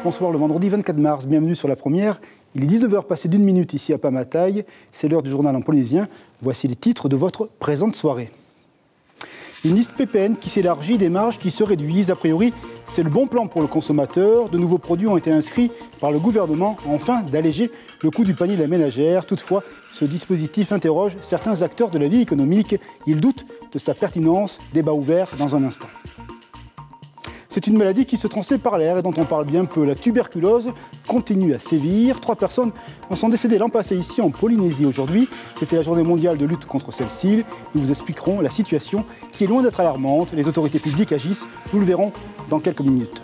Bonsoir, le vendredi 24 mars, bienvenue sur La Première. Il est 19h passé d'1 minute ici à Pamatay. C'est l'heure du journal en polynésien. Voici les titres de votre présente soirée. Une liste PPN qui s'élargit, des marges qui se réduisent. A priori, c'est le bon plan pour le consommateur. De nouveaux produits ont été inscrits par le gouvernement afin d'alléger le coût du panier de la ménagère. Toutefois, ce dispositif interroge certains acteurs de la vie économique. Ils doutent de sa pertinence. Débat ouvert dans un instant. C'est une maladie qui se transmet par l'air et dont on parle bien peu. La tuberculose continue à sévir. 3 personnes en sont décédées l'an passé ici en Polynésie. Aujourd'hui, c'était la journée mondiale de lutte contre celle-ci. Nous vous expliquerons la situation qui est loin d'être alarmante. Les autorités publiques agissent, nous le verrons dans quelques minutes.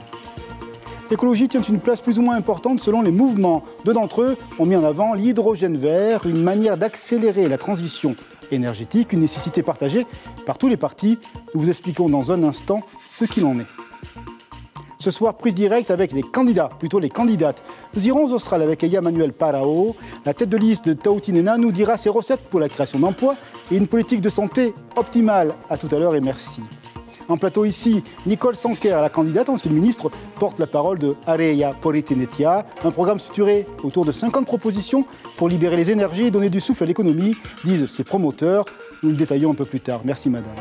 L'écologie tient une place plus ou moins importante selon les mouvements. 2 d'entre eux ont mis en avant l'hydrogène vert, une manière d'accélérer la transition énergétique, une nécessité partagée par tous les partis. Nous vous expliquons dans un instant ce qu'il en est. Ce soir, prise directe avec les candidats, plutôt les candidates. Nous irons aux Australes avec Eya Manuel Parao. La tête de liste de Tautinena nous dira ses recettes pour la création d'emplois et une politique de santé optimale. À tout à l'heure et merci. En plateau ici, Nicole Sanquer, la candidate ancienne ministre, porte la parole de Areia Poritinetia. Un programme structuré autour de 50 propositions pour libérer les énergies et donner du souffle à l'économie, disent ses promoteurs. Nous le détaillons un peu plus tard. Merci madame.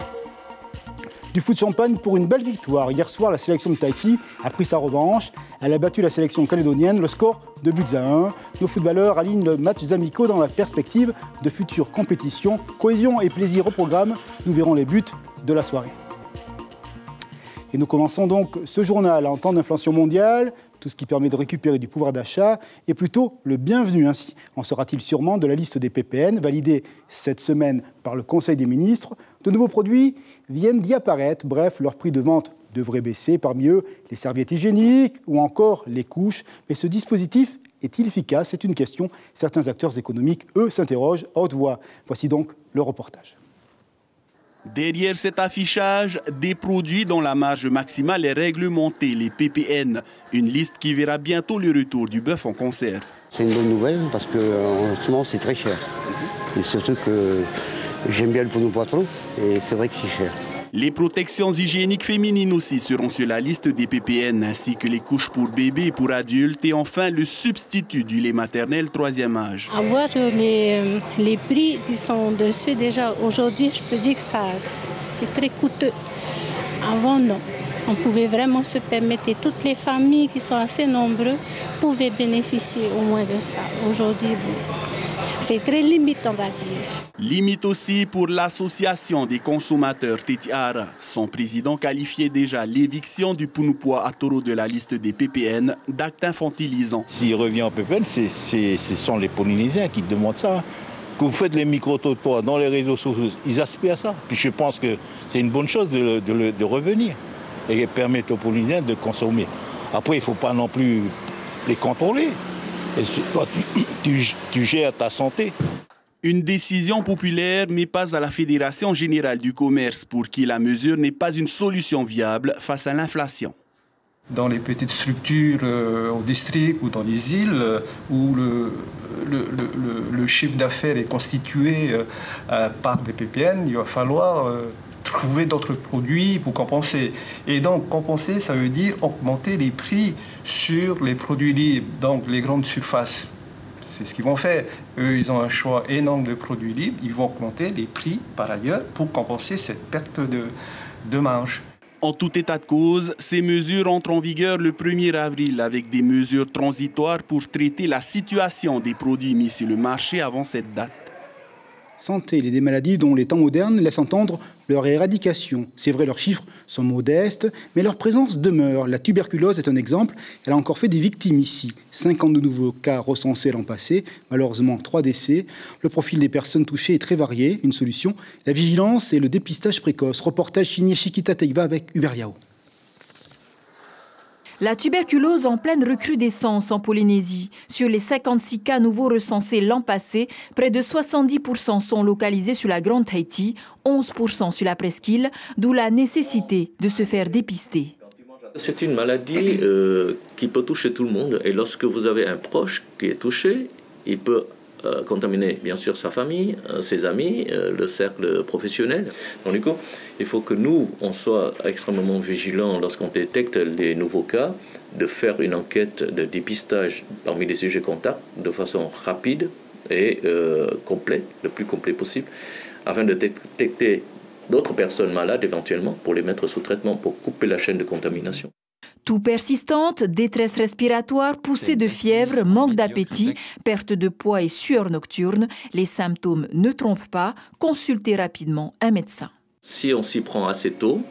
Du foot champagne pour une belle victoire. Hier soir, la sélection de Tahiti a pris sa revanche. Elle a battu la sélection calédonienne, le score 2-1. Nos footballeurs alignent le match amicaux dans la perspective de futures compétitions. Cohésion et plaisir au programme. Nous verrons les buts de la soirée. Et nous commençons donc ce journal en temps d'inflation mondiale. Tout ce qui permet de récupérer du pouvoir d'achat est plutôt le bienvenu. Ainsi en sera-t-il sûrement de la liste des PPN, validée cette semaine par le Conseil des ministres. De nouveaux produits viennent d'y apparaître. Bref, leur prix de vente devrait baisser. Parmi eux, les serviettes hygiéniques ou encore les couches. Mais ce dispositif est-il efficace? C'est une question. Certains acteurs économiques, eux, s'interrogent à haute voix. Voici donc le reportage. Derrière cet affichage, des produits dont la marge maximale est réglementée, les PPN. Une liste qui verra bientôt le retour du bœuf en conserve. C'est une bonne nouvelle parce qu'en ce moment c'est très cher. Et surtout que j'aime bien le pour nos poitrons et c'est vrai que c'est cher. Les protections hygiéniques féminines aussi seront sur la liste des PPN, ainsi que les couches pour bébés et pour adultes, et enfin le substitut du lait maternel 3e âge. Avoir les prix qui sont dessus déjà aujourd'hui, je peux dire que c'est très coûteux. Avant, non. On pouvait vraiment se permettre, et toutes les familles qui sont assez nombreuses pouvaient bénéficier au moins de ça. Aujourd'hui, c'est très limite, on va dire. Limite aussi pour l'association des consommateurs Tetiara. Son président qualifiait déjà l'éviction du Punupua Atoro de la liste des PPN d'acte infantilisant. S'il revient en PPN, ce sont les Polynésiens qui demandent ça. Quand vous faites les micro-trottoirs dans les réseaux sociaux, ils aspirent à ça. Puis je pense que c'est une bonne chose de revenir et permettre aux Polynésiens de consommer. Après, il ne faut pas non plus les contrôler. Et toi, tu gères ta santé. Une décision populaire, mais pas à la Fédération générale du commerce, pour qui la mesure n'est pas une solution viable face à l'inflation. Dans les petites structures au district ou dans les îles, où le chiffre d'affaires est constitué par des PPN, il va falloir trouver d'autres produits pour compenser. Et donc, compenser, ça veut dire augmenter les prix sur les produits libres, donc les grandes surfaces. C'est ce qu'ils vont faire. Eux, ils ont un choix énorme de produits libres. Ils vont augmenter les prix par ailleurs pour compenser cette perte de marge. En tout état de cause, ces mesures entrent en vigueur le 1er avril avec des mesures transitoires pour traiter la situation des produits mis sur le marché avant cette date. Santé, des maladies dont les temps modernes laissent entendre leur éradication. C'est vrai, leurs chiffres sont modestes, mais leur présence demeure. La tuberculose est un exemple. Elle a encore fait des victimes ici. 52 nouveaux cas recensés l'an passé, malheureusement 3 décès. Le profil des personnes touchées est très varié. Une solution, la vigilance et le dépistage précoce. Reportage signé Chiquita Teiva avec Hubert Liao. La tuberculose en pleine recrudescence en Polynésie. Sur les 56 cas nouveaux recensés l'an passé, près de 70% sont localisés sur la Grande Tahiti, 11% sur la presqu'île, d'où la nécessité de se faire dépister. C'est une maladie qui peut toucher tout le monde. Et lorsque vous avez un proche qui est touché, il peut contaminer bien sûr sa famille, ses amis, le cercle professionnel. Donc du coup, il faut que nous, on soit extrêmement vigilants lorsqu'on détecte les nouveaux cas, de faire une enquête de dépistage parmi les sujets contacts de façon rapide et complète, le plus complet possible, afin de détecter d'autres personnes malades éventuellement pour les mettre sous traitement, pour couper la chaîne de contamination. Toux persistante, détresse respiratoire, poussée de fièvre, manque d'appétit, perte de poids et sueur nocturne, les symptômes ne trompent pas, consultez rapidement un médecin. Si on s'y prend assez tôt,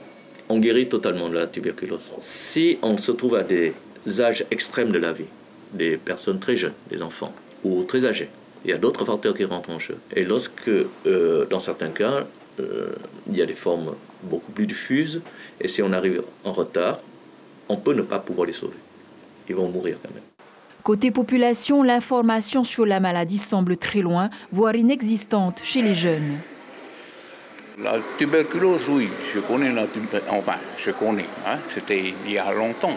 on guérit totalement de la tuberculose. Si on se trouve à des âges extrêmes de la vie, des personnes très jeunes, des enfants ou très âgés, il y a d'autres facteurs qui rentrent en jeu. Et lorsque, dans certains cas, il y a des formes beaucoup plus diffuses, et si on arrive en retard, on peut ne pas pouvoir les sauver. Ils vont mourir quand même. Côté population, l'information sur la maladie semble très loin, voire inexistante chez les jeunes. La tuberculose, oui, je connais la tuberculose. Enfin, je connais. C'était il y a longtemps.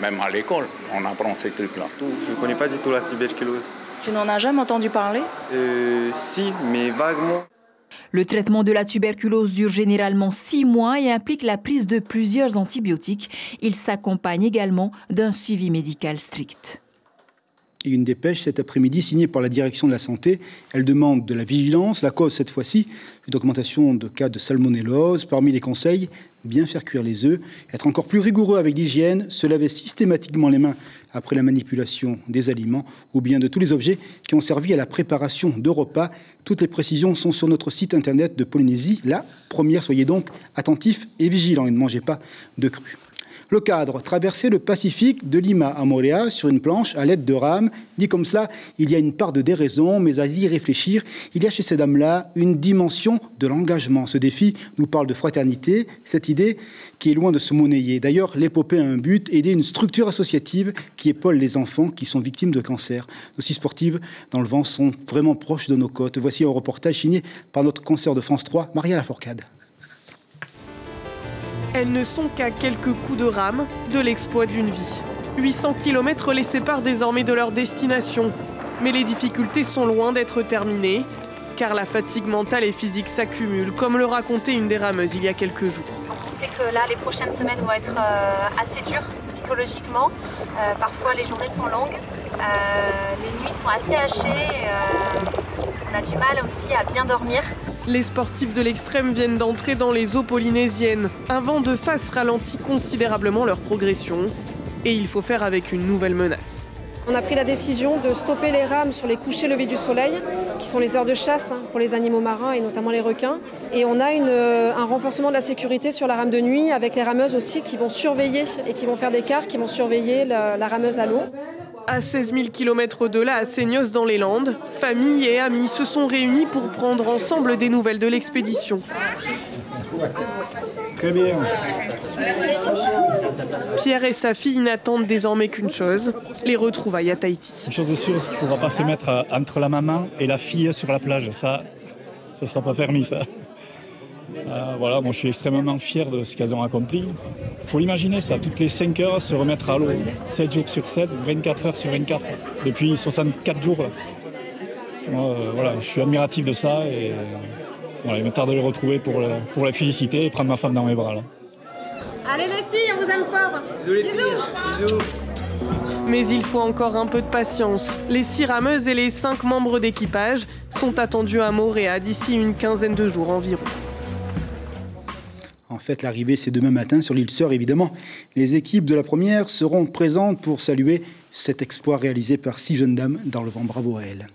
Même à l'école, on apprend ces trucs-là. Je ne connais pas du tout la tuberculose. Tu n'en as jamais entendu parler ? Si, mais vaguement. Le traitement de la tuberculose dure généralement 6 mois et implique la prise de plusieurs antibiotiques. Il s'accompagne également d'un suivi médical strict. Et une dépêche cet après-midi signée par la direction de la santé. Elle demande de la vigilance. La cause, cette fois-ci, une augmentation de cas de salmonellose. Parmi les conseils, bien faire cuire les œufs, être encore plus rigoureux avec l'hygiène, se laver systématiquement les mains après la manipulation des aliments ou bien de tous les objets qui ont servi à la préparation de repas. Toutes les précisions sont sur notre site internet de Polynésie. La première, soyez donc attentifs et vigilants et ne mangez pas de cru. Le cadre, traverser le Pacifique de Lima à Moréa sur une planche à l'aide de rames. Dit comme cela, il y a une part de déraison, mais à y réfléchir, il y a chez ces dames-là une dimension de l'engagement. Ce défi nous parle de fraternité, cette idée qui est loin de se monnayer. D'ailleurs, l'épopée a un but, aider une structure associative qui épaule les enfants qui sont victimes de cancer. Nos 6 sportives dans le vent sont vraiment proches de nos côtes. Voici un reportage signé par notre consoeur de France 3, Maria Lafourcade. Elles ne sont qu'à quelques coups de rame de l'exploit d'une vie. 800 km les séparent désormais de leur destination. Mais les difficultés sont loin d'être terminées, car la fatigue mentale et physique s'accumule, comme le racontait une des rameuses il y a quelques jours. C'est que là, les prochaines semaines vont être assez dures psychologiquement. Parfois, les journées sont longues, les nuits sont assez hachées. On a du mal aussi à bien dormir. Les sportifs de l'extrême viennent d'entrer dans les eaux polynésiennes. Un vent de face ralentit considérablement leur progression. Et il faut faire avec une nouvelle menace. On a pris la décision de stopper les rames sur les couchers-levers du soleil, qui sont les heures de chasse pour les animaux marins et notamment les requins. Et on a un renforcement de la sécurité sur la rame de nuit, avec les rameuses aussi qui vont surveiller et qui vont faire des quarts, qui vont surveiller la rameuse à l'eau. À 16 000 km de là, à Seignos dans les Landes, famille et amis se sont réunis pour prendre ensemble des nouvelles de l'expédition. Très bien. Pierre et sa fille n'attendent désormais qu'une chose, les retrouvailles à Tahiti. Une chose est sûre, c'est qu'il ne faudra pas se mettre entre la maman et la fille sur la plage. Ça ne sera pas permis, ça. Voilà, bon, je suis extrêmement fier de ce qu'elles ont accompli. Il faut l'imaginer, ça, toutes les 5 heures, se remettre à l'eau, 7 jours sur 7, 24 heures sur 24, depuis 64 jours. Moi, voilà, je suis admiratif de ça et voilà, il me tarde de les retrouver pour les féliciter et prendre ma femme dans mes bras. Là. Allez les filles, on vous aime fort. Bisous. Mais il faut encore un peu de patience. Les 6 rameuses et les 5 membres d'équipage sont attendus à Moréa d'ici une quinzaine de jours environ. En fait, l'arrivée, c'est demain matin sur l'île Sœur, évidemment. Les équipes de la première seront présentes pour saluer cet exploit réalisé par 6 jeunes dames dans le vent. Bravo à elles.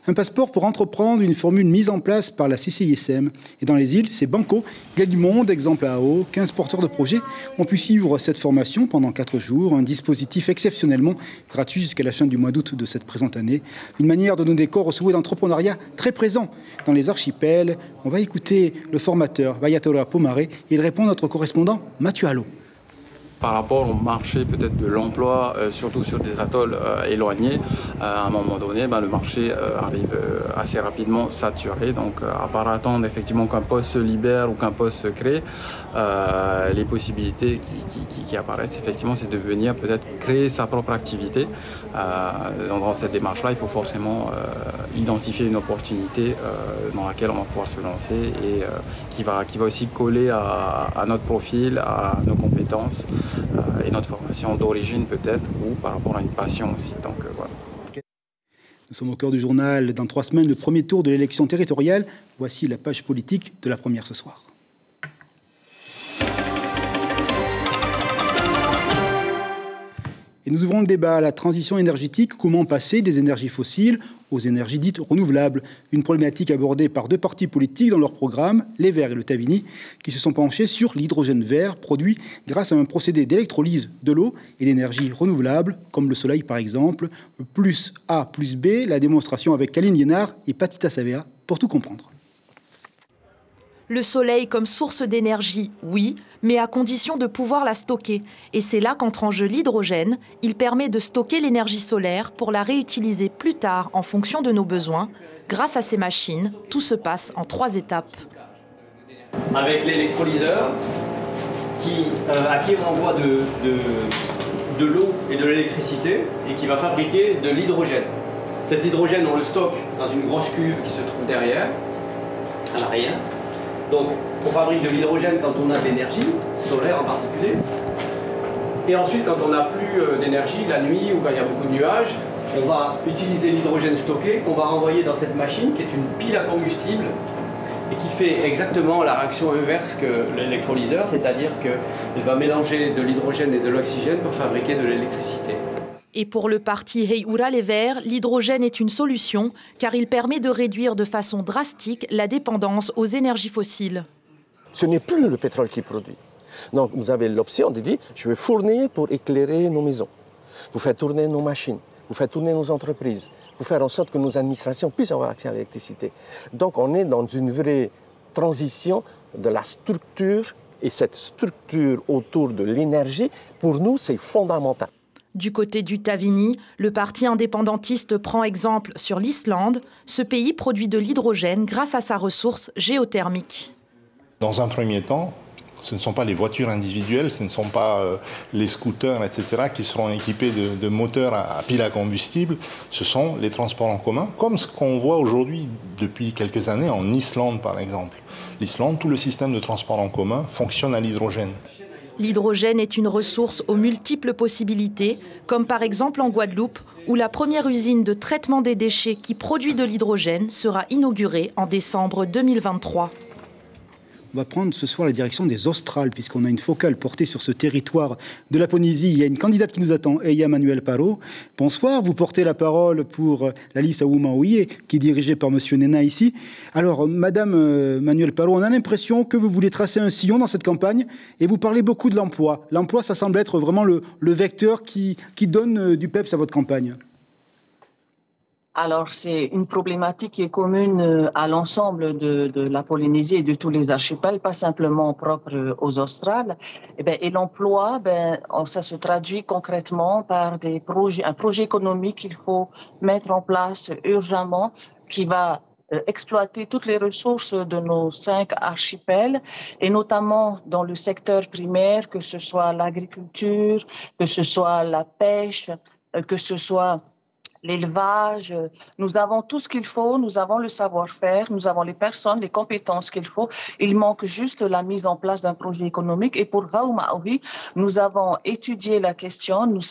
Un passeport pour entreprendre, une formule mise en place par la CCISM. Et dans les îles, c'est banco. Il y a du monde, exemple à AO. 15 porteurs de projets ont pu suivre cette formation pendant 4 jours. Un dispositif exceptionnellement gratuit jusqu'à la fin du mois d'août de cette présente année. Une manière de donner corps au souhait d'entrepreneuriat très présent dans les archipels. On va écouter le formateur Vayatora Pomaré. Il répond à notre correspondant Mathieu Allo. par rapport au marché peut-être de l'emploi, surtout sur des atolls éloignés, à un moment donné, le marché arrive assez rapidement saturé. Donc à part attendre effectivement qu'un poste se libère ou qu'un poste se crée, les possibilités qui apparaissent effectivement, c'est de venir peut-être créer sa propre activité. Dans cette démarche-là, il faut forcément identifier une opportunité dans laquelle on va pouvoir se lancer et qui va aussi coller à notre profil, à nos compétences et notre formation d'origine peut-être, ou par rapport à une passion aussi. Donc voilà. Nous sommes au cœur du journal. Dans 3 semaines, le premier tour de l'élection territoriale. Voici la page politique de la première ce soir. Et nous ouvrons le débat à la transition énergétique. Comment passer des énergies fossiles aux énergies dites renouvelables? Une problématique abordée par 2 partis politiques dans leur programme, les Verts et le Tavini, qui se sont penchés sur l'hydrogène vert produit grâce à un procédé d'électrolyse de l'eau et d'énergie renouvelable, comme le soleil par exemple. Plus A plus B, la démonstration avec Kaline Liénard et Patita Savea pour tout comprendre. Le soleil comme source d'énergie, oui, mais à condition de pouvoir la stocker. Et c'est là qu'entre en jeu l'hydrogène. Il permet de stocker l'énergie solaire pour la réutiliser plus tard en fonction de nos besoins. Grâce à ces machines, tout se passe en 3 étapes. Avec l'électrolyseur, à qui on envoie de l'eau et de l'électricité et qui va fabriquer de l'hydrogène. Cet hydrogène, on le stocke dans une grosse cuve qui se trouve derrière, à l'arrière. Donc, on fabrique de l'hydrogène quand on a de l'énergie, solaire en particulier. Et ensuite, quand on n'a plus d'énergie, la nuit ou quand il y a beaucoup de nuages, on va utiliser l'hydrogène stocké qu'on va renvoyer dans cette machine qui est une pile à combustible et qui fait exactement la réaction inverse que l'électrolyseur, c'est-à-dire qu'il va mélanger de l'hydrogène et de l'oxygène pour fabriquer de l'électricité. Et pour le parti Heiura les Verts, l'hydrogène est une solution car il permet de réduire de façon drastique la dépendance aux énergies fossiles. Ce n'est plus le pétrole qui produit. Donc vous avez l'option de dire je vais fournir pour éclairer nos maisons, pour faire tourner nos machines, pour faire tourner nos entreprises, pour faire en sorte que nos administrations puissent avoir accès à l'électricité. Donc on est dans une vraie transition de la structure et cette structure autour de l'énergie, pour nous, c'est fondamental. Du côté du Tavini, le parti indépendantiste prend exemple sur l'Islande. Ce pays produit de l'hydrogène grâce à sa ressource géothermique. Dans un premier temps, ce ne sont pas les voitures individuelles, ce ne sont pas les scooters, etc., qui seront équipés de moteurs à pile à combustible. Ce sont les transports en commun, comme ce qu'on voit aujourd'hui depuis quelques années en Islande, par exemple. L'Islande, tout le système de transport en commun fonctionne à l'hydrogène. L'hydrogène est une ressource aux multiples possibilités, comme par exemple en Guadeloupe, où la première usine de traitement des déchets qui produit de l'hydrogène sera inaugurée en décembre 2023. On va prendre ce soir la direction des Australes, puisqu'on a une focale portée sur ce territoire de la Polynésie. Il y a une candidate qui nous attend, Eya Manuel Paro. Bonsoir, vous portez la parole pour la liste Awumaoui, qui est dirigée par M. Nena ici. Alors, Madame Manuel Paro, on a l'impression que vous voulez tracer un sillon dans cette campagne et vous parlez beaucoup de l'emploi. L'emploi, ça semble être vraiment le vecteur qui donne du peps à votre campagne. Alors, c'est une problématique qui est commune à l'ensemble de la Polynésie et de tous les archipels, pas simplement propre aux Australes. Et l'emploi, ça se traduit concrètement par un projet économique qu'il faut mettre en place urgemment, qui va exploiter toutes les ressources de nos 5 archipels, et notamment dans le secteur primaire, que ce soit l'agriculture, que ce soit la pêche, que ce soit l'élevage. Nous avons tout ce qu'il faut, nous avons le savoir-faire, nous avons les personnes, les compétences qu'il faut. Il manque juste la mise en place d'un projet économique. Et pour Awumaoui, nous avons étudié la question, nous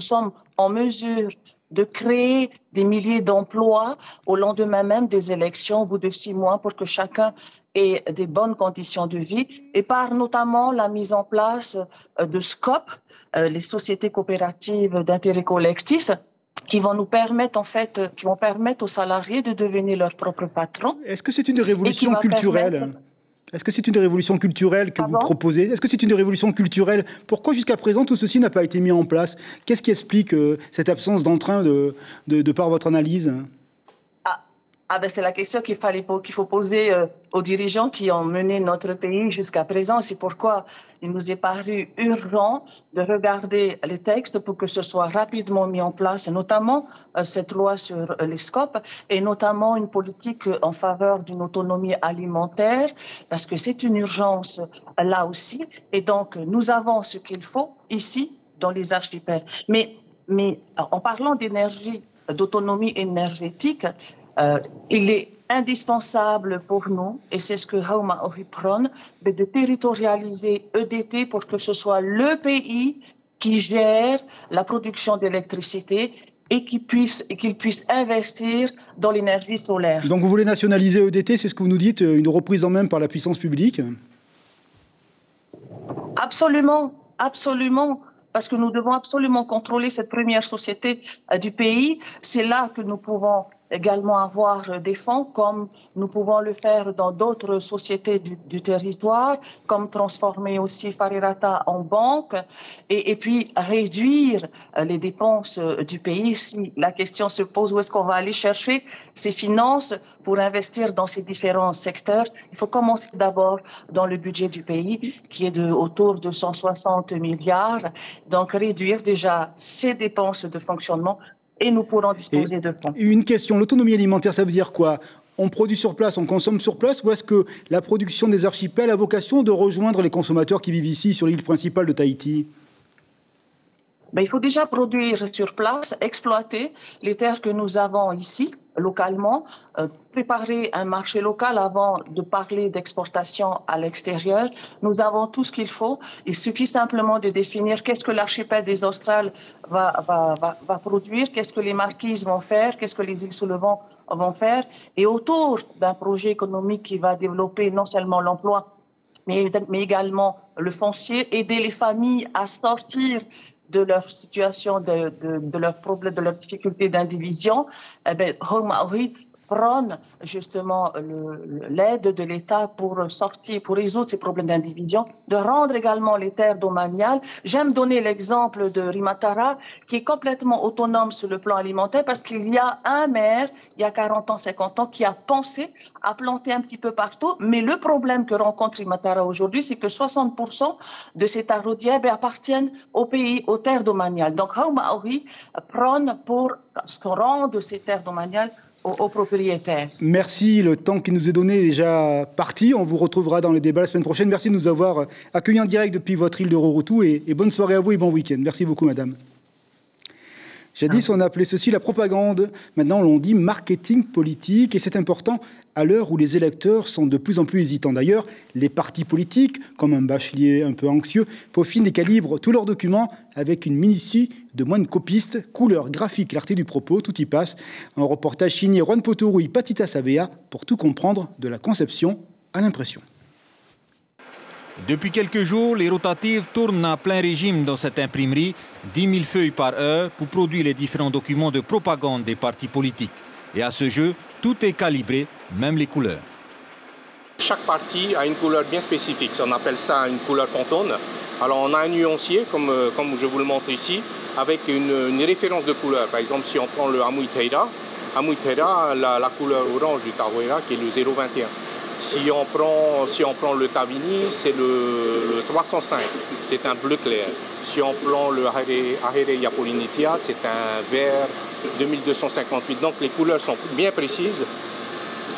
sommes en mesure de créer des milliers d'emplois au lendemain même des élections, au bout de 6 mois, pour que chacun ait des bonnes conditions de vie, et par notamment la mise en place de SCOP, les sociétés coopératives d'intérêt collectif, qui vont nous permettre, qui vont permettre aux salariés de devenir leurs propres patrons. Est-ce que c'est une révolution culturelle ? Est-ce que c'est une révolution culturelle que vous proposez ? Est-ce que c'est une révolution culturelle ? Pourquoi jusqu'à présent tout ceci n'a pas été mis en place ? Qu'est-ce qui explique cette absence d'entrain de par votre analyse ? C'est la question qu'il faut poser aux dirigeants qui ont mené notre pays jusqu'à présent. C'est pourquoi il nous est paru urgent de regarder les textes pour que ce soit rapidement mis en place, notamment cette loi sur les SCOP et notamment une politique en faveur d'une autonomie alimentaire, parce que c'est une urgence là aussi. Et donc, nous avons ce qu'il faut ici, dans les archipels. Mais en parlant d'énergie, d'autonomie énergétique, il est indispensable pour nous, et c'est ce que Haut Maori prône, de territorialiser EDT pour que ce soit le pays qui gère la production d'électricité et qu'il puisse investir dans l'énergie solaire. Donc vous voulez nationaliser EDT, c'est ce que vous nous dites, une reprise en main par la puissance publique? Absolument, absolument. Parce que nous devons absolument contrôler cette première société du pays. C'est là que nous pouvons également avoir des fonds, comme nous pouvons le faire dans d'autres sociétés du territoire, comme transformer aussi Farirata en banque, et puis réduire les dépenses du pays. Si la question se pose où est-ce qu'on va aller chercher ces finances pour investir dans ces différents secteurs, il faut commencer d'abord dans le budget du pays, qui est autour de 160 milliards. Donc réduire déjà ces dépenses de fonctionnement, et nous pourrons disposer de fonds. Une question, l'autonomie alimentaire, ça veut dire quoi? On produit sur place, on consomme sur place, ou est-ce que la production des archipels a vocation de rejoindre les consommateurs qui vivent ici, sur l'île principale de Tahiti? Il faut déjà produire sur place, exploiter les terres que nous avons ici, localement, préparer un marché local avant de parler d'exportation à l'extérieur. Nous avons tout ce qu'il faut. Il suffit simplement de définir qu'est-ce que l'archipel des Australes va produire, qu'est-ce que les Marquises vont faire, qu'est-ce que les îles sous le vent vont faire. Et autour d'un projet économique qui va développer non seulement l'emploi, mais également le foncier, aider les familles à sortir de leur situation, de leurs problèmes, de leurs difficultés d'indivision, Haut Maori prône justement l'aide de l'État pour résoudre ces problèmes d'indivision, de rendre également les terres domaniales. J'aime donner l'exemple de Rimatara, qui est complètement autonome sur le plan alimentaire, parce qu'il y a un maire, il y a 40 ans, 50 ans, qui a pensé à planter un petit peu partout. Mais le problème que rencontre Rimatara aujourd'hui, c'est que 60% de ces taraudiers appartiennent au pays, aux terres domaniales. Donc Haut Maori prône pour ce qu'on rende ces terres domaniales aux propriétaires. Merci, le temps qui nous est donné est déjà parti. On vous retrouvera dans les débats la semaine prochaine. Merci de nous avoir accueillis en direct depuis votre île de Rorotu et bonne soirée à vous et bon week-end. Merci beaucoup, madame. Jadis, on appelait ceci la propagande. Maintenant, on dit marketing politique. Et c'est important à l'heure où les électeurs sont de plus en plus hésitants. D'ailleurs, les partis politiques, comme un bachelier un peu anxieux, peaufinent et calibrent tous leurs documents avec une minutie de moines copistes, couleur, graphique, clarté du propos, tout y passe. Un reportage signé Juan Potorou et Patita Savea pour tout comprendre de la conception à l'impression. Depuis quelques jours, les rotatives tournent à plein régime dans cette imprimerie, 10 000 feuilles par heure pour produire les différents documents de propagande des partis politiques. Et à ce jeu, tout est calibré, même les couleurs. Chaque parti a une couleur bien spécifique, on appelle ça une couleur Pantone. Alors on a un nuancier, comme je vous le montre ici, avec une référence de couleur. Par exemple, si on prend le Amui Teira, la couleur orange du Tahoeira qui est le 021. Si on prend le Tavini, c'est le 305, c'est un bleu clair. Si on prend le Ahere Yapolinitia, c'est un vert 2258. Donc les couleurs sont bien précises.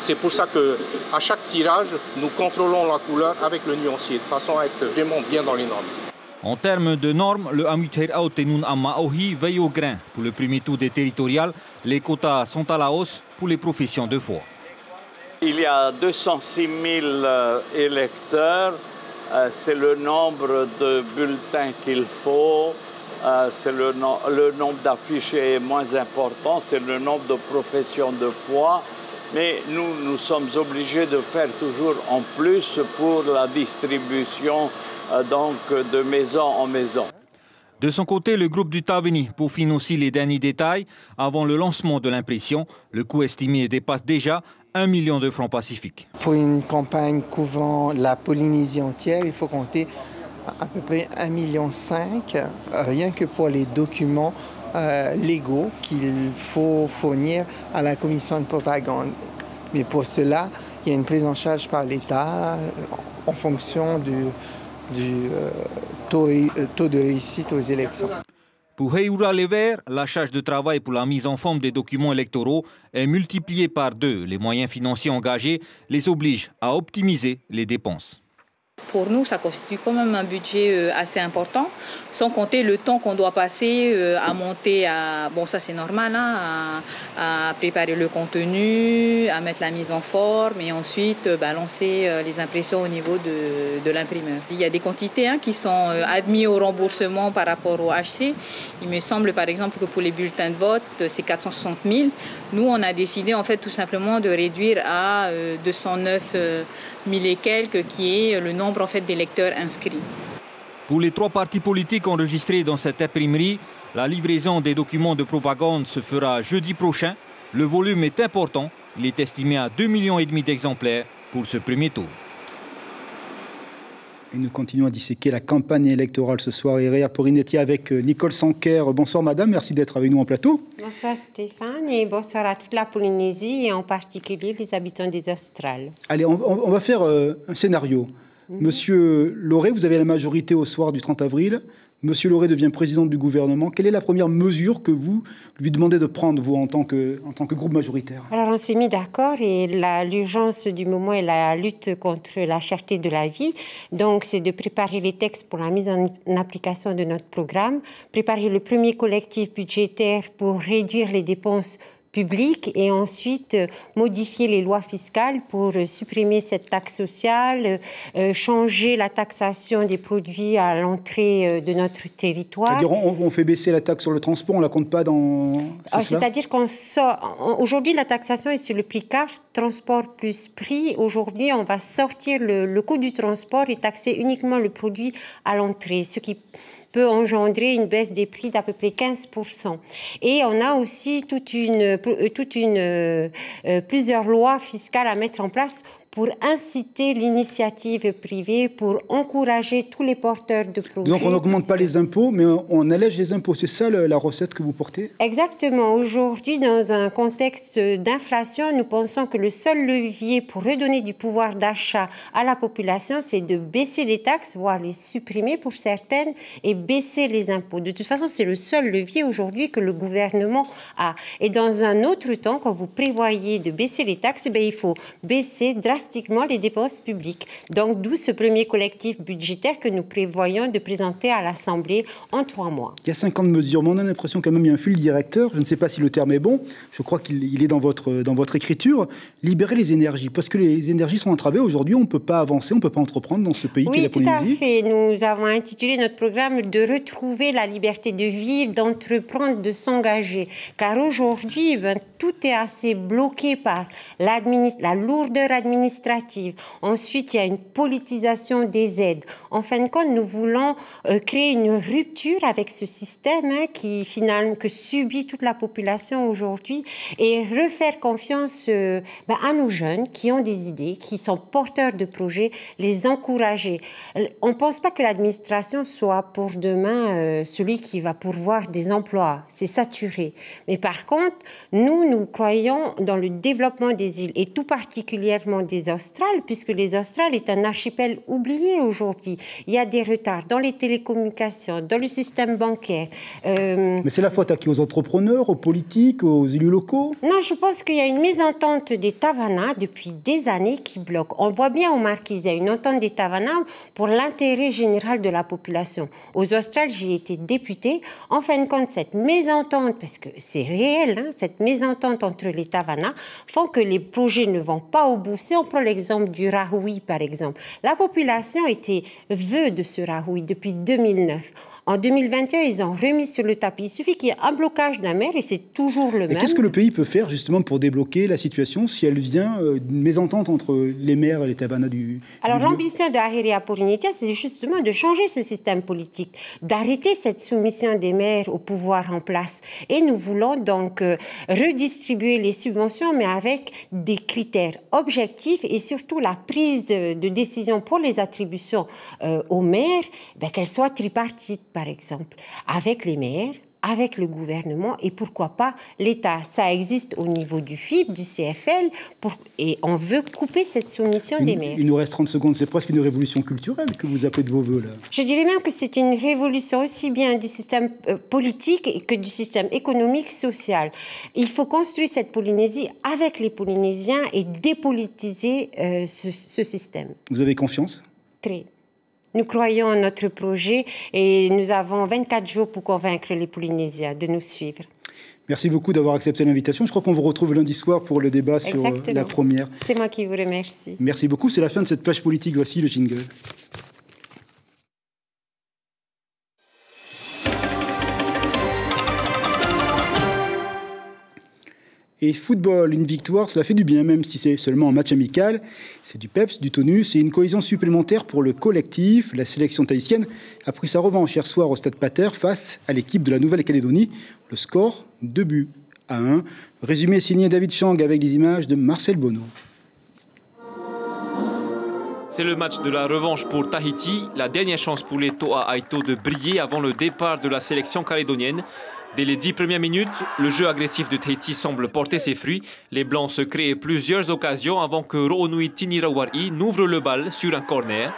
C'est pour ça qu'à chaque tirage, nous contrôlons la couleur avec le nuancier, de façon à être vraiment bien dans les normes. En termes de normes, le Amuteira Otenun Amaohi veille au grain. Pour le premier tour des territoriales, les quotas sont à la hausse pour les professions de foi. Il y a 206 000 électeurs, c'est le nombre de bulletins qu'il faut, c'est le nombre d'affiches est moins important, c'est le nombre de professions de foi, mais nous sommes obligés de faire toujours en plus pour la distribution donc de maison en maison. De son côté, le groupe du Tavini peaufine aussi les derniers détails. Avant le lancement de l'impression, le coût estimé dépasse déjà 1 million de francs pacifiques. Pour une campagne couvrant la Polynésie entière, il faut compter à peu près 1,5 million, rien que pour les documents légaux qu'il faut fournir à la commission de propagande. Mais pour cela, il y a une prise en charge par l'État en fonction du taux de réussite aux élections. Pour Heyoura Les Verts, la charge de travail pour la mise en forme des documents électoraux est multipliée par 2. Les moyens financiers engagés les obligent à optimiser les dépenses. Pour nous, ça constitue quand même un budget assez important, sans compter le temps qu'on doit passer à monter, bon ça c'est normal, hein, à préparer le contenu, à mettre la mise en forme et ensuite lancer les impressions au niveau de l'imprimeur. Il y a des quantités qui sont admises au remboursement par rapport au HC. Il me semble par exemple que pour les bulletins de vote, c'est 460 000. Nous, on a décidé en fait tout simplement de réduire à 209 000 et quelques, qui est le nombre en fait d'électeurs inscrits. Pour les 3 partis politiques enregistrés dans cette imprimerie, la livraison des documents de propagande se fera jeudi prochain. Le volume est important. Il est estimé à 2,5 millions d'exemplaires pour ce premier tour. Et nous continuons à disséquer la campagne électorale ce soir. Iréa Porinetti avec Nicole Sanquer. Bonsoir madame, merci d'être avec nous en plateau. Bonsoir Stéphane et bonsoir à toute la Polynésie et en particulier les habitants des Australes. Allez, on va faire un scénario. Monsieur Lauré, vous avez la majorité au soir du 30 avril. Monsieur Lauré devient président du gouvernement. Quelle est la première mesure que vous lui demandez de prendre, vous, en tant que groupe majoritaire? Alors, on s'est mis d'accord et l'urgence du moment est la lutte contre la cherté de la vie. Donc, c'est de préparer les textes pour la mise en application de notre programme, préparer le premier collectif budgétaire pour réduire les dépenses public et ensuite modifier les lois fiscales pour supprimer cette taxe sociale, changer la taxation des produits à l'entrée de notre territoire. C'est-à-dire on fait baisser la taxe sur le transport, on ne la compte pas dans... C'est-à-dire qu'aujourd'hui la taxation est sur le prix CAF, transport plus prix. Aujourd'hui on va sortir le coût du transport et taxer uniquement le produit à l'entrée, ce qui peut engendrer une baisse des prix d'à peu près 15%. Et on a aussi plusieurs lois fiscales à mettre en place pour inciter l'initiative privée, pour encourager tous les porteurs de projets. Donc on n'augmente pas les impôts, mais on allège les impôts. C'est ça la recette que vous portez? Exactement. Aujourd'hui, dans un contexte d'inflation, nous pensons que le seul levier pour redonner du pouvoir d'achat à la population, c'est de baisser les taxes, voire les supprimer pour certaines, et baisser les impôts. De toute façon, c'est le seul levier aujourd'hui que le gouvernement a. Et dans un autre temps, quand vous prévoyez de baisser les taxes, il faut baisser drastiquement les dépenses publiques. Donc, d'où ce premier collectif budgétaire que nous prévoyons de présenter à l'Assemblée en 3 mois. Il y a 50 mesures, mais on a l'impression quand même qu'il y a un fil directeur. Je ne sais pas si le terme est bon. Je crois qu'il est dans votre écriture. Libérer les énergies, parce que les énergies sont entravées. Aujourd'hui, on ne peut pas avancer, on ne peut pas entreprendre dans ce pays qui est la Polynésie. Oui, tout à fait. Nous avons intitulé notre programme « De retrouver la liberté de vivre, d'entreprendre, de s'engager ». Car aujourd'hui, tout est assez bloqué par la lourdeur administrative. Ensuite, il y a une politisation des aides. En fin de compte, nous voulons créer une rupture avec ce système que subit toute la population aujourd'hui et refaire confiance à nos jeunes qui ont des idées, qui sont porteurs de projets, les encourager. On ne pense pas que l'administration soit pour demain celui qui va pourvoir des emplois. C'est saturé. Mais par contre, nous croyons dans le développement des îles et tout particulièrement des Australes, puisque les Australes est un archipel oublié aujourd'hui. Il y a des retards dans les télécommunications, dans le système bancaire. Mais c'est la faute à qui? Aux entrepreneurs, aux politiques, aux élus locaux? Non, je pense qu'il y a une mésentente des Tavana depuis des années qui bloque. On voit bien au Marquis, il y a une entente des Tavana pour l'intérêt général de la population. Aux Australes, j'y ai été députée. En fin de compte, cette mésentente, parce que c'est réel, cette mésentente entre les Tavana font que les projets ne vont pas au bout. Si on prend l'exemple du Rahui, par exemple, la population était vœu de ce Rahui depuis 2009. En 2021, ils ont remis sur le tapis. Il suffit qu'il y ait un blocage d'un maire et c'est toujours le même. Et qu'est-ce que le pays peut faire justement pour débloquer la situation si elle vient d'une mésentente entre les maires et les Tavana du Alors l'ambition de Ahirea Porinetia, c'est justement de changer ce système politique, d'arrêter cette soumission des maires au pouvoir en place. Et nous voulons donc redistribuer les subventions, mais avec des critères objectifs et surtout la prise de décision pour les attributions aux maires, qu'elle soit tripartite, par exemple, avec les maires, avec le gouvernement et pourquoi pas l'État. Ça existe au niveau du FIP, du CFL, et on veut couper cette soumission des maires. Il nous reste 30 secondes, c'est presque une révolution culturelle que vous appelez de vos voeux là. Je dirais même que c'est une révolution aussi bien du système politique que du système économique, social. Il faut construire cette Polynésie avec les Polynésiens et dépolitiser ce système. Vous avez confiance ? Très. Nous croyons en notre projet et nous avons 24 jours pour convaincre les Polynésiens de nous suivre. Merci beaucoup d'avoir accepté l'invitation. Je crois qu'on vous retrouve lundi soir pour le débat sur la première. C'est moi qui vous remercie. Merci beaucoup. C'est la fin de cette page politique. Voici le jingle. Et football, une victoire, cela fait du bien, même si c'est seulement un match amical. C'est du peps, du tonus et une cohésion supplémentaire pour le collectif. La sélection tahitienne a pris sa revanche hier soir au Stade Pater face à l'équipe de la Nouvelle-Calédonie. Le score, 2-1. Résumé signé David Chang avec des images de Marcel Bonneau. C'est le match de la revanche pour Tahiti, la dernière chance pour les Toa Aito de briller avant le départ de la sélection calédonienne. Dès les 10 premières minutes, le jeu agressif de Tahiti semble porter ses fruits. Les Blancs se créent plusieurs occasions avant que Ro'onui Tinirawari n'ouvre le bal sur un corner.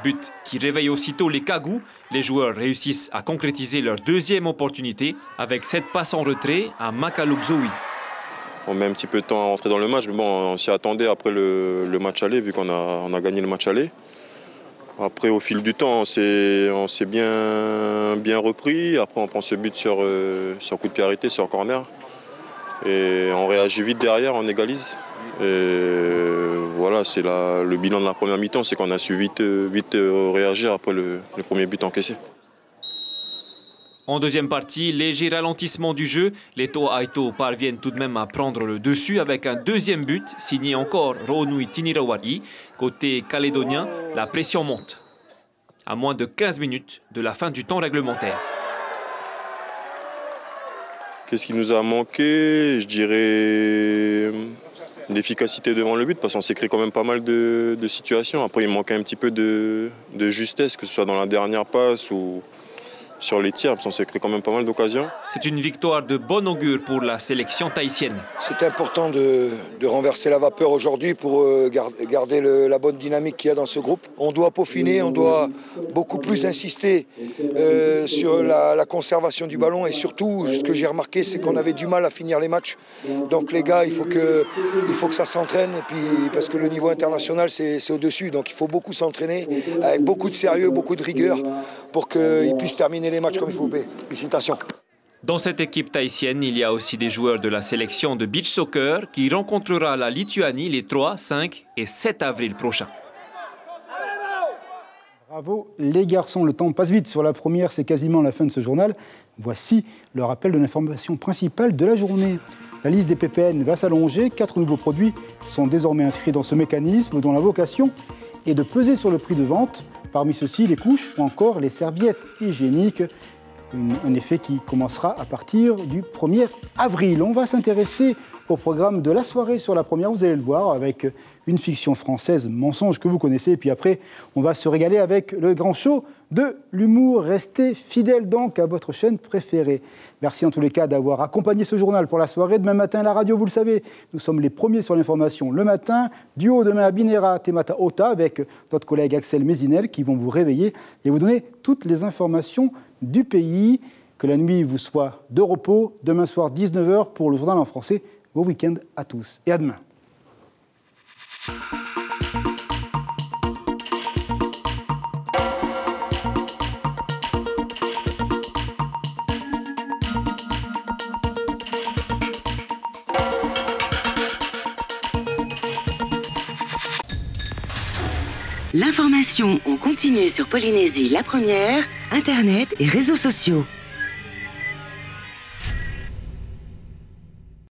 But qui réveille aussitôt les Kagous. Les joueurs réussissent à concrétiser leur deuxième opportunité avec cette passe en retrait à Makaluk Zoui. On met un petit peu de temps à rentrer dans le match, mais bon, on s'y attendait après le match aller, vu qu'on a gagné le match aller. Après, au fil du temps, on s'est bien repris. Après, on prend ce but sur coup de pied arrêté, sur corner. Et on réagit vite derrière, on égalise. Et voilà, c'est le bilan de la première mi-temps, c'est qu'on a su vite réagir après le premier but encaissé. En deuxième partie, léger ralentissement du jeu. Les Toa Aito parviennent tout de même à prendre le dessus avec un deuxième but, signé encore Ro'onui Tinirawari. Côté calédonien, la pression monte. À moins de 15 minutes de la fin du temps réglementaire. Qu'est-ce qui nous a manqué? Je dirais l'efficacité devant le but, parce qu'on s'est créé quand même pas mal de situations. Après, il manquait un petit peu de justesse, que ce soit dans la dernière passe ou sur les tirs, parce qu'on s'est créé quand même pas mal d'occasions. C'est une victoire de bon augure pour la sélection tahitienne. C'est important de renverser la vapeur aujourd'hui pour garder la bonne dynamique qu'il y a dans ce groupe. On doit peaufiner, on doit beaucoup plus insister sur la conservation du ballon et surtout, ce que j'ai remarqué, c'est qu'on avait du mal à finir les matchs. Donc les gars, il faut que ça s'entraîne, et puis, parce que le niveau international, c'est au-dessus. Donc il faut beaucoup s'entraîner avec beaucoup de sérieux, beaucoup de rigueur pour qu'ils puissent terminer les matchs comme il faut. Félicitations. Dans cette équipe tahitienne, il y a aussi des joueurs de la sélection de beach soccer qui rencontrera la Lituanie les 3, 5 et 7 avril prochains. Bravo les garçons, le temps passe vite. Sur la première, c'est quasiment la fin de ce journal. Voici le rappel de l'information principale de la journée. La liste des PPN va s'allonger. 4 nouveaux produits sont désormais inscrits dans ce mécanisme dont la vocation est de peser sur le prix de vente. Parmi ceux-ci, les couches ou encore les serviettes hygiéniques. Un effet qui commencera à partir du 1er avril. On va s'intéresser au programme de la soirée sur la première, vous allez le voir, avec une fiction française, Mensonge, que vous connaissez. Et puis après, on va se régaler avec le grand show de l'humour. Restez fidèles donc à votre chaîne préférée. Merci en tous les cas d'avoir accompagné ce journal pour la soirée. Demain matin, la radio, vous le savez, nous sommes les premiers sur l'information le matin. Duo demain à Binera, Temata Ota, avec notre collègue Axel Mézinel qui vont vous réveiller et vous donner toutes les informations du pays. Que la nuit vous soit de repos. Demain soir, 19h pour le journal en français. Bon week-end à tous et à demain. L'information en continu sur Polynésie la première, Internet et réseaux sociaux.